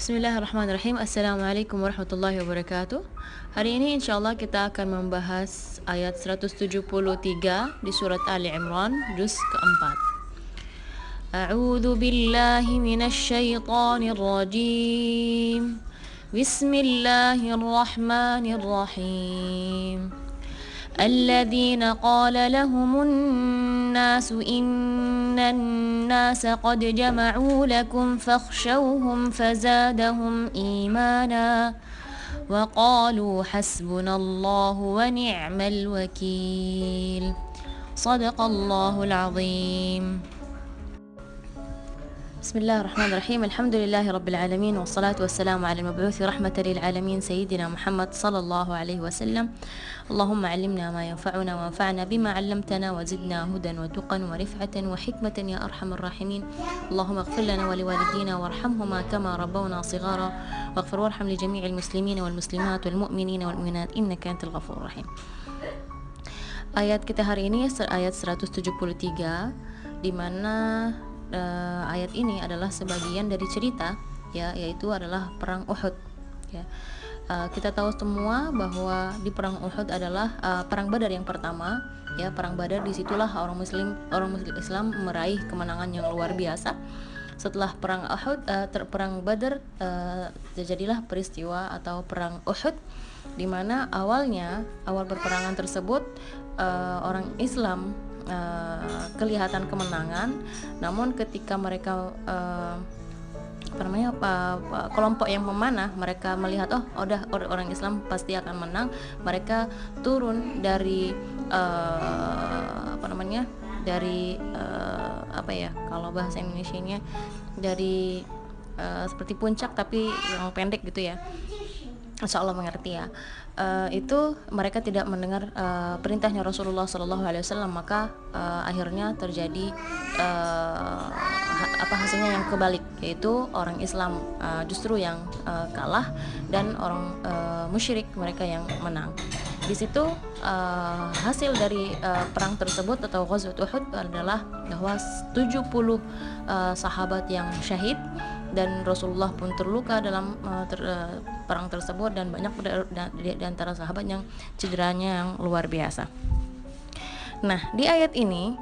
Bismillahirrahmanirrahim. Assalamualaikum warahmatullahi wabarakatuh. Hari ini insyaAllah kita akan membahas ayat 173 di surat Ali Imran, juz keempat. A'udzu billahi minasy syaithanir rajim. Bismillahirrahmanirrahim. الذين قال لهم الناس إن الناس قد جمعوا لكم فاخشوهم فزادهم إيمانا وقالوا حسبنا الله ونعم الوكيل صدق الله العظيم. بسم الله الرحمن الرحيم. الحمد لله رب العالمين والصلاة والسلام على المبعوث رحمة للعالمين سيدنا محمد صلى الله عليه وسلم. اللهم علمنا ما ينفعنا وانفعنا بما علمتنا وزدنا هدى وتقى ورفعة وحكمة يا أرحم الراحمين. اللهم اغفر لنا ولوالدينا وارحمهما كما ربونا صغارا واغفر وارحم لجميع المسلمين والمسلمات والمؤمنين والمؤمنات إنك أنت الغفور الرحيم. Ayat kita hari ini ayat 173, di mana ayat ini adalah sebagian dari cerita, ya, yaitu adalah perang Uhud, ya. Kita tahu semua bahwa di perang Uhud adalah perang Badar yang pertama, ya. Perang Badar, disitulah orang muslim Islam meraih kemenangan yang luar biasa. Setelah perang Uhud, perang Badar, terjadilah peristiwa atau perang Uhud, di mana awal perperangan tersebut orang Islam kelihatan kemenangan, namun ketika mereka kelompok yang memanah, mereka melihat orang Islam pasti akan menang, mereka turun dari kalau bahasa Indonesianya dari seperti puncak tapi yang pendek gitu, ya. Insya Allah mengerti, ya. Itu mereka tidak mendengar perintahnya Rasulullah SAW, maka akhirnya terjadi hasilnya yang kebalik, yaitu orang Islam justru yang kalah dan orang musyrik mereka yang menang. Di situ hasil dari perang tersebut atau Ghazwat Uhud adalah bahwa 70 sahabat yang syahid, dan Rasulullah pun terluka dalam perang tersebut, dan banyak di antara sahabat yang cederanya yang luar biasa. Nah, di ayat ini,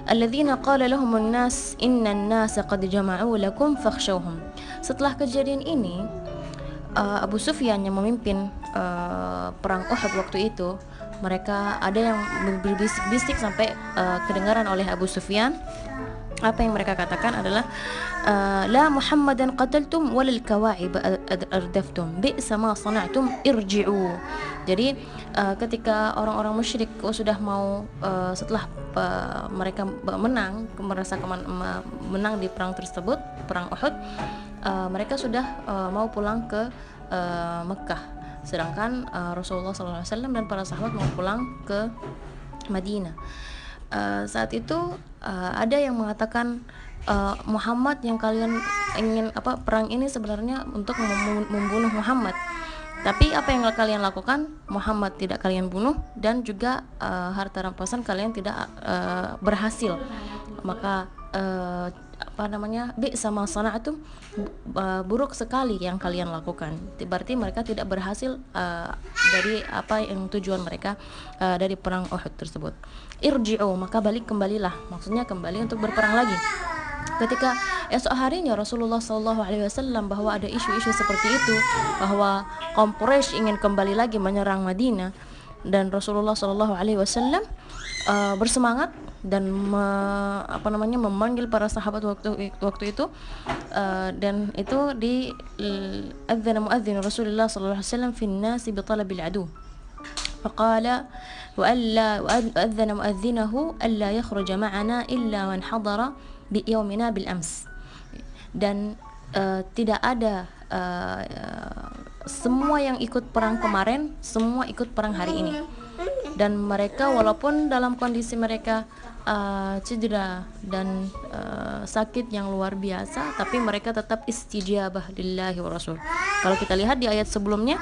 alladzina qala lahumun nas innan nasa qad jama'u lakum fakhshawhum. Setelah kejadian ini, Abu Sufyan yang memimpin perang Uhud waktu itu, mereka ada yang berbisik-bisik sampai kedengaran oleh Abu Sufyan. Apa yang mereka katakan adalah la Muhammadan qataltum walal kawa'ib ardaftum bi'sa ma sana'tum irji'u. Jadi ketika orang-orang musyrik sudah mau setelah mereka merasa menang di perang tersebut, perang Uhud, mereka sudah mau pulang ke Mekah, sedangkan Rasulullah SAW dan para sahabat mau pulang ke Madinah. Saat itu ada yang mengatakan, Muhammad yang kalian ingin perang ini sebenarnya untuk membunuh Muhammad, tapi apa yang kalian lakukan Muhammad tidak kalian bunuh, dan juga harta rampasan kalian tidak berhasil. Maka bi'sa ma sana'tum, buruk sekali yang kalian lakukan. Berarti mereka tidak berhasil dari apa yang tujuan mereka dari perang Uhud tersebut. Irji'u, maka kembalilah, maksudnya kembali untuk berperang lagi. Ketika esok harinya Rasulullah SAW bahwa ada isu-isu seperti itu, bahwa kaum Quraisy ingin kembali lagi menyerang Madinah, dan Rasulullah SAW bersemangat dan memanggil para sahabat waktu itu, dan itu di adzana muadzin Rasulullah SAW fi an-nas bi talabil adu, faqala wa adzana muadzinahu alla yakhruja ma'ana illa man hadara bi yawmina bil ams. Dan tidak ada semua yang ikut perang kemarin, semua ikut perang hari ini. Dan mereka walaupun dalam kondisi mereka cedera dan sakit yang luar biasa, tapi mereka tetap istijabah lillahi wa rasul. Kalau kita lihat di ayat sebelumnya,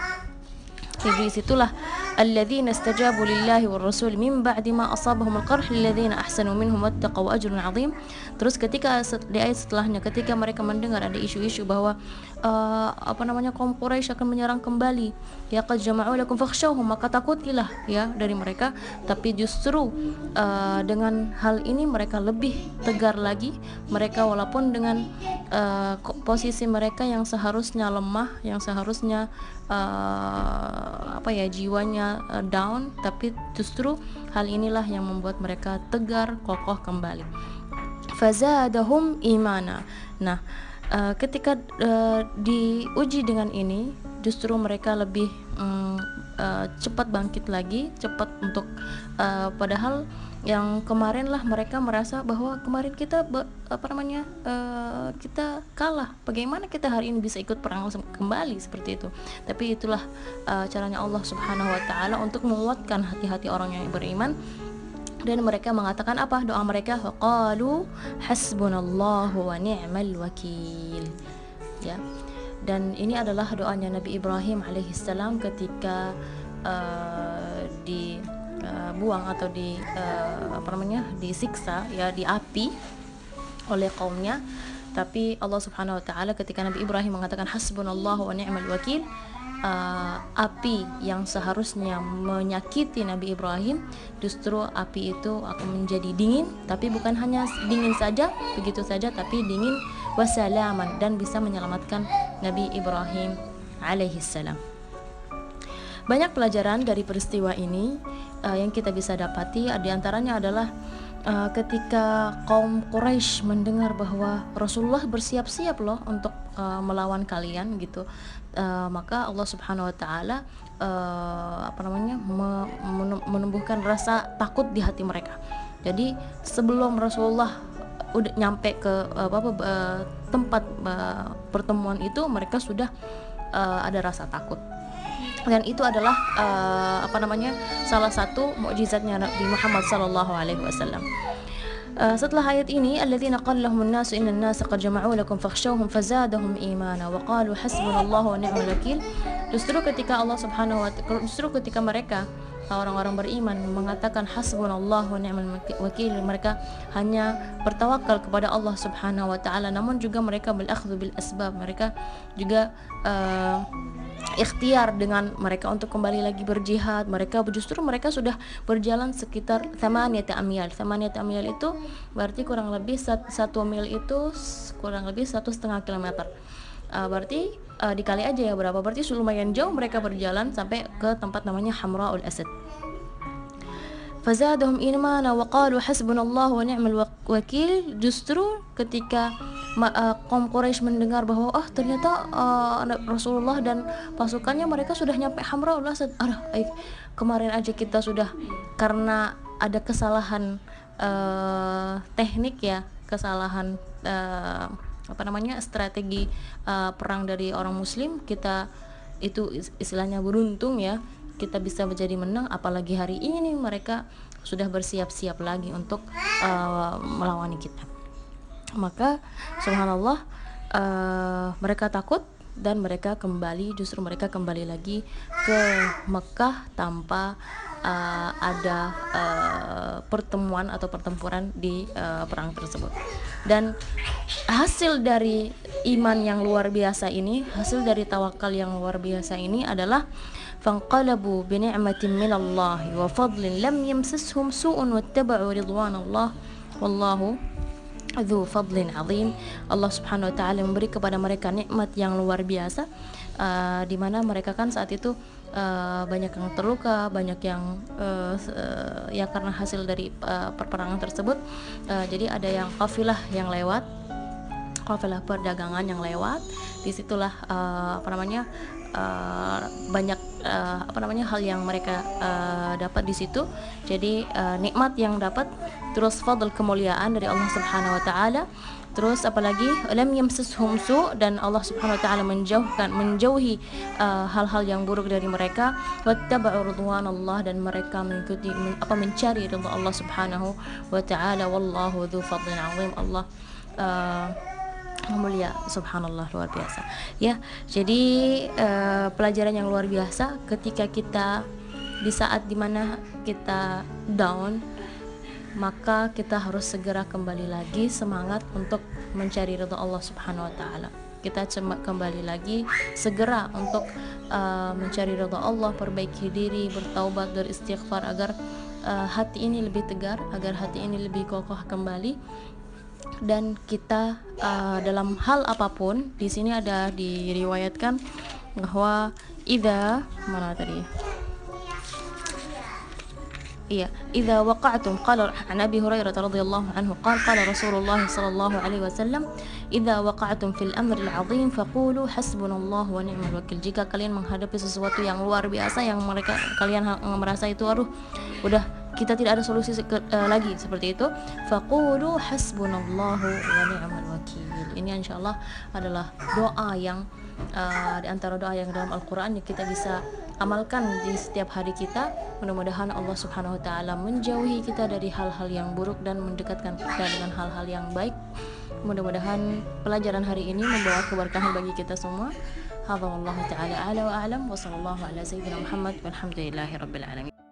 di situlah الذين استجابوا لله والرسول من بعد ما أصابهم القرح الذين أحسنوا منهم واتقوا أجر عظيم. Terus ketika di ayat setelahnya, ketika mereka mendengar ada isu-isu bahwa kaum Quraisy akan menyerang kembali, ya qad jama'u lakum fakhshawhum, maka takutilah ya dari mereka. Tapi justru dengan hal ini mereka lebih tegar lagi. Mereka walaupun dengan posisi mereka yang seharusnya lemah, yang seharusnya jiwanya down, tapi justru hal inilah yang membuat mereka tegar, kokoh kembali. Fazadahum imana. Nah, ketika diuji dengan ini, justru mereka lebih cepat bangkit lagi, cepat untuk padahal yang kemarin lah mereka merasa bahwa kemarin kita kita kalah, bagaimana kita hari ini bisa ikut perang kembali seperti itu. Tapi itulah caranya Allah Subhanahu wa taala untuk menguatkan hati-hati orang yang beriman. Dan mereka mengatakan apa doa mereka? Qalu hasbunallahu wa ni'mal wakil. Ya. Dan ini adalah doanya Nabi Ibrahim alaihissalam ketika dibuang atau disiksa ya di api oleh kaumnya. Tapi Allah Subhanahu wa taala ketika Nabi Ibrahim mengatakan hasbunallahu wa ni'mal wakil, api yang seharusnya menyakiti Nabi Ibrahim, justru api itu akan menjadi dingin, tapi bukan hanya dingin saja begitu saja, tapi dingin wasalaman, dan bisa menyelamatkan Nabi Ibrahim alaihissalam. Banyak pelajaran dari peristiwa ini yang kita bisa dapati. Di antaranya adalah ketika kaum Quraisy mendengar bahwa Rasulullah bersiap-siap loh untuk melawan kalian gitu, maka Allah Subhanahu wa taala menumbuhkan rasa takut di hati mereka. Jadi sebelum Rasulullah udah nyampe ke tempat pertemuan itu, mereka sudah ada rasa takut. Dan itu adalah salah satu mukjizatnya Nabi Muhammad sallallahu alaihi wasallam. Setelah ayat ini, alladzina qala lahumun nasu innan nasa qad jama'u lakum fakhshawhum fazadahum imana wa qalu hasbunallahu wa ni'mal wakil. Justru ketika mereka orang-orang beriman mengatakan hasbunallahu wa ni'mal wakil, mereka hanya bertawakal kepada Allah Subhanahu wa taala, namun juga mereka bil-akhdhu bil asbab, mereka juga ikhtiar dengan mereka untuk kembali lagi berjihad. Mereka sudah berjalan sekitar 8 amyal. 8 amyal itu berarti kurang lebih 1 mil itu kurang lebih 1,5 kilometer. Berarti dikali aja ya berapa, berarti lumayan jauh mereka berjalan sampai ke tempat namanya Hamra'ul Asad. Fazadahum imana wa qalu hasbunallahu wa ni'mal wakil. Justru ketika kaum Quraisy mendengar bahwa ternyata Rasulullah dan pasukannya mereka sudah nyampe Hamra'ul Asad. Kemarin aja kita sudah, karena ada kesalahan teknik ya, kesalahan strategi perang dari orang muslim, kita itu istilahnya beruntung ya, kita bisa menjadi menang. Apalagi hari ini mereka sudah bersiap-siap lagi untuk melawan kita. Maka subhanallah, mereka takut dan mereka kembali lagi ke Mekah tanpa ada pertemuan atau pertempuran di perang tersebut. Dan hasil dari iman yang luar biasa ini, hasil dari tawakal yang luar biasa ini adalah fanqalabu bi ni'matin minallahi wa fadlin lam yamsashum su'un wattaba'u ridwanallah wallahu dzu fadlin azim. Allah Subhanahu wa taala memberi kepada mereka nikmat yang luar biasa, di mana mereka kan saat itu banyak yang terluka, banyak yang ya karena hasil dari perperangan tersebut. Jadi ada yang kafilah yang lewat, kafilah perdagangan yang lewat. Disitulah banyak hal yang mereka dapat di situ. Jadi nikmat yang dapat, terus fadl kemuliaan dari Allah Subhanahu wa taala, terus apalagi lam yamsashum su, dan Allah Subhanahu wa taala menjauhi hal-hal yang buruk dari mereka. Wattaba'u ridwanallah, dan mereka mencari ridha Allah Subhanahu wa taala. Wallahu dzu fadlin azim. Allah mulia, subhanallah, luar biasa ya. Jadi pelajaran yang luar biasa ketika kita di saat dimana kita down, maka kita harus segera kembali lagi semangat untuk mencari ridha Allah Subhanahu wa taala. Kita kembali lagi segera untuk mencari ridha Allah, perbaiki diri, bertaubat, beristighfar agar hati ini lebih tegar, agar hati ini lebih kokoh kembali. Dan kita dalam hal apapun, di sini ada diriwayatkan bahwa mana tadi? Iya, idza waqa'tum qala an Abi Hurairah radhiyallahu anhu qala Rasulullah sallallahu alaihi wasallam, idza waqa'tum fil amri al-'azim faqulu hasbunallahu wa ni'mal wakil. Jika kalian menghadapi sesuatu yang luar biasa yang kalian merasa itu udah kita tidak ada solusi lagi seperti itu, faqulu hasbunallahu wa ni'mal wakil. Ini insyaallah adalah doa yang di antara doa yang dalam Al-Qur'an yang kita bisa amalkan di setiap hari kita. Mudah-mudahan Allah Subhanahu wa taala menjauhi kita dari hal-hal yang buruk dan mendekatkan kita dengan hal-hal yang baik. Mudah-mudahan pelajaran hari ini membawa keberkahan bagi kita semua. Hadza wallahu taala a'la wa a'lam wa sallallahu ala sayyidina Muhammad walhamdulillahirabbil alamin.